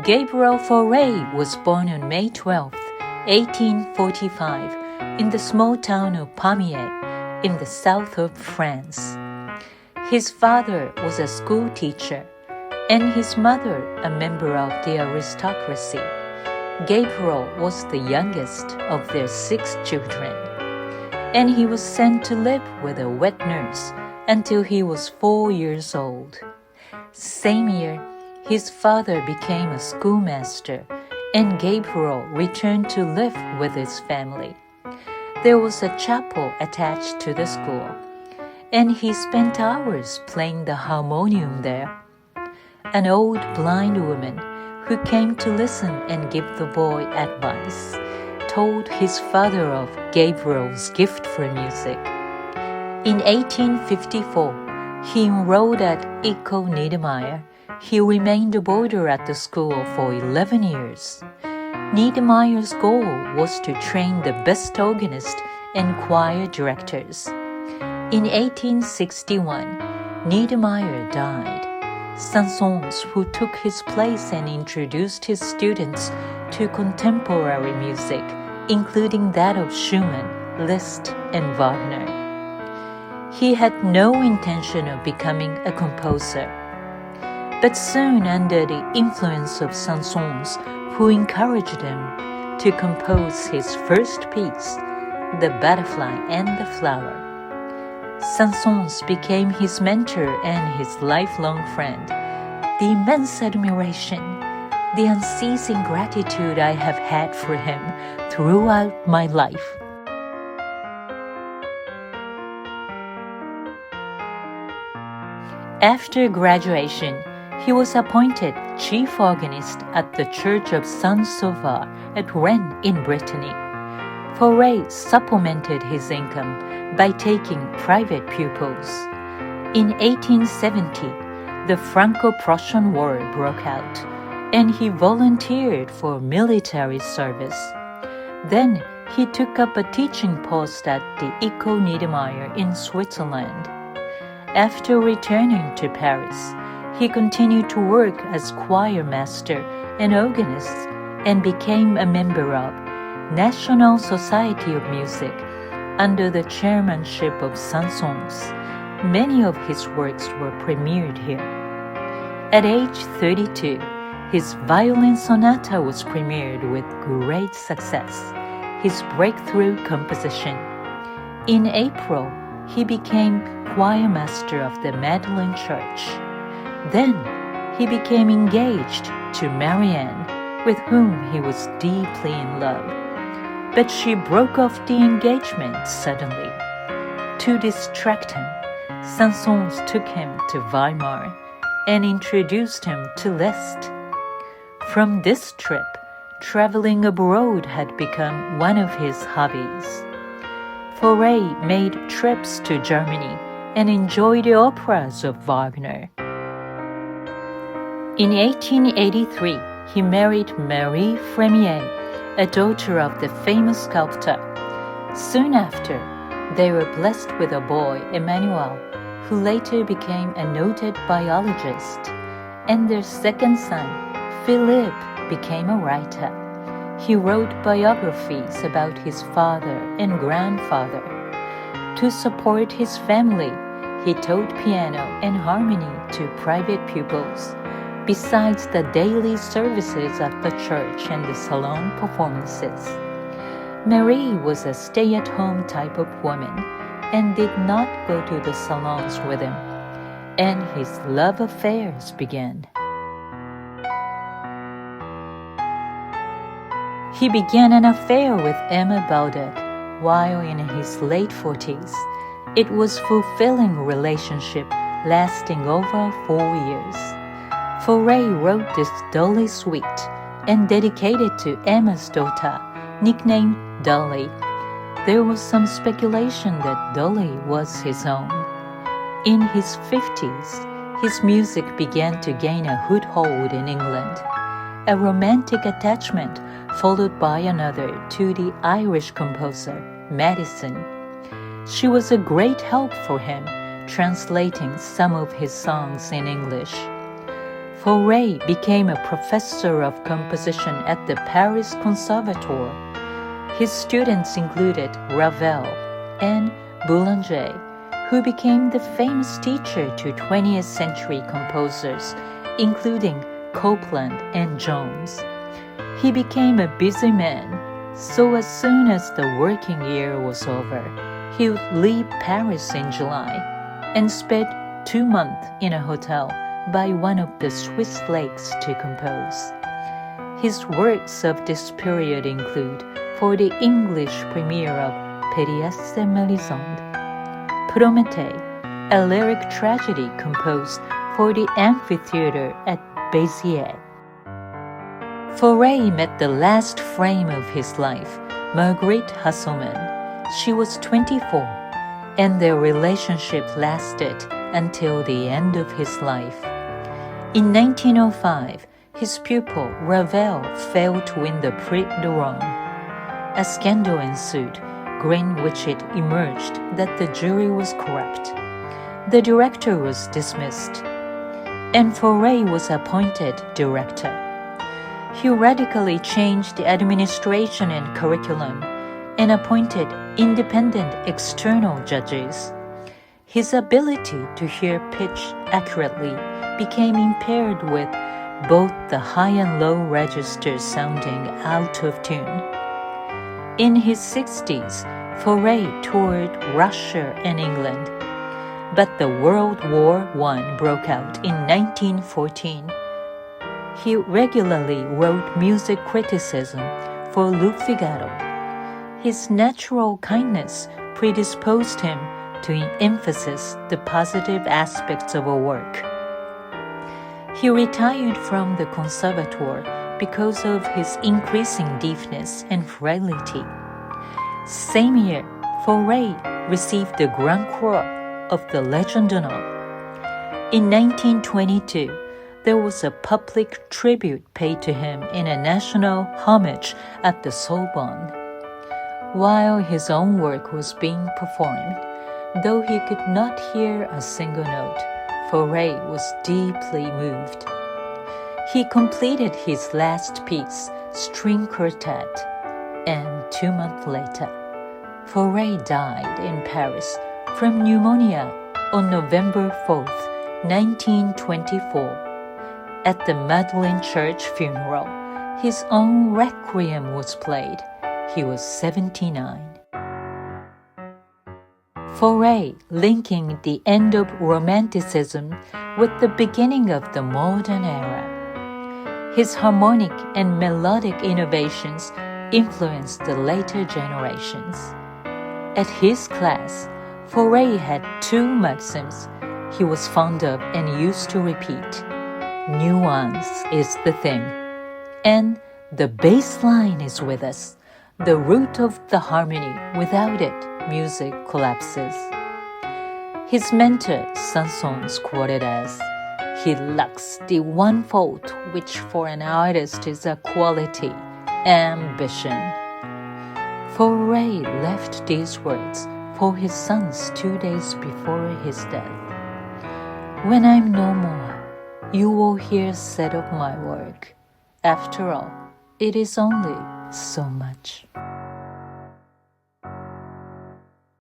Gabriel Fauré was born on May 12, 1845, in the small town of Pavane in the south of France. His father was a school teacher, and his mother a member of the aristocracy. Gabriel was the youngest of their 6 children, and he was sent to live with a wet nurse until he was 4 years old. Same year, his father became a schoolmaster, and Gabriel returned to live with his family. There was a chapel attached to the school, and he spent hours playing the harmonium there. An old blind woman who came to listen and give the boy advice told his father of Gabriel's gift for music. In 1854, he enrolled at Louis Niedermeyer. He remained a boarder at the school for 11 years. Niedermeyer's goal was to train the best organist and choir directors. In 1861, Niedermeyer died. Sansons, who took his place and introduced his students to contemporary music, including that of Schumann, Liszt, and Wagner. He had no intention of becoming a composer. But soon, under the influence of Sansons, who encouraged him to compose his first piece, The Butterfly and the Flower, Sansons became his mentor and his lifelong friend. The immense admiration, the unceasing gratitude I have had for him throughout my life. After graduation, he was appointed chief organist at the Church of Saint-Sauveur at Rennes in Brittany. Fauré supplemented his income by taking private pupils. In 1870, the Franco-Prussian War broke out, and he volunteered for military service. Then he took up a teaching post at the Louis Niedermeyer in Switzerland. After returning to Paris, he continued to work as choir master and organist and became a member of National Society of Music under the chairmanship of Sansons. Many of his works were premiered here. At age 32, his violin sonata was premiered with great success, his breakthrough composition. In April, he became choir master of the Magdalene Church. Then he became engaged to Marianne, with whom he was deeply in love. But she broke off the engagement suddenly. To distract him, Sansons took him to Weimar and introduced him to Liszt. From this trip, traveling abroad had become one of his hobbies. Fauré made trips to Germany and enjoyed the operas of Wagner. In 1883, he married Marie Frémier, a daughter of the famous sculptor. Soon after, they were blessed with a boy, Emmanuel, who later became a noted biologist, and their second son, Philippe, became a writer. He wrote biographies about his father and grandfather. To support his family, he taught piano and harmony to private pupils, besides the daily services at the church and the salon performances. Marie was a stay-at-home type of woman and did not go to the salons with him, and his love affairs began. He began an affair with Emma Baudet while in his late 40s. It was a fulfilling relationship lasting over 4 years. Fauré wrote this Dolly suite and dedicated to Emma's daughter, nicknamed Dolly. There was some speculation that Dolly was his own. In his 50s, his music began to gain a foothold in England. A romantic attachment followed by another to the Irish composer, Madison. She was a great help for him, translating some of his songs in English. Fauré became a professor of composition at the Paris Conservatoire. His students included Ravel and Boulanger, who became the famous teacher to 20th century composers, including Copland and Jones. He became a busy man, so as soon as the working year was over, he would leave Paris in July and spend 2 months in a hotel by one of the Swiss lakes to compose. His works of this period include, for the English premiere of Pélias et Mélisande, Prométhée, a lyric tragedy composed for the amphitheater at Béziers. Fauré met the last frame of his life, Marguerite Hasselmann. She was 24, and their relationship lasted until the end of his life. In 1905, his pupil Ravel failed to win the Prix de Rome. A scandal ensued, in which it emerged that the jury was corrupt. The director was dismissed, and Fauré was appointed director. He radically changed the administration and curriculum and appointed independent external judges. His ability to hear pitch accurately became impaired with both the high and low registers sounding out of tune. In his 60s, Fauré toured Russia and England, but the World War I broke out in 1914. He regularly wrote music criticism for Le Figaro. His natural kindness predisposed him to emphasize the positive aspects of a work. He retired from the conservatoire because of his increasing deafness and frailty. Same year, Fauré received the Grand Croix of the Légion d'honneur. In 1922, there was a public tribute paid to him in a national homage at the Sorbonne. While his own work was being performed, though he could not hear a single note, Fauré was deeply moved. He completed his last piece, String Quartet, and 2 months later, Fauré died in Paris from pneumonia on November 4th, 1924. At the Madeleine Church funeral, his own Requiem was played. He was 79. Fauré linking the end of Romanticism with the beginning of the modern era. His harmonic and melodic innovations influenced the later generations. At his class, Fauré had 2 maxims he was fond of and used to repeat. Nuance is the thing, and the bass line is with us, the root of the harmony. Without it, music collapses. His mentor Saint-Saëns quoted as, "He lacks the one fault which for an artist is a quality, ambition." Fauré left these words for his sons 2 days before his death. "When I'm no more, you will hear said of my work. After all, it is only so much."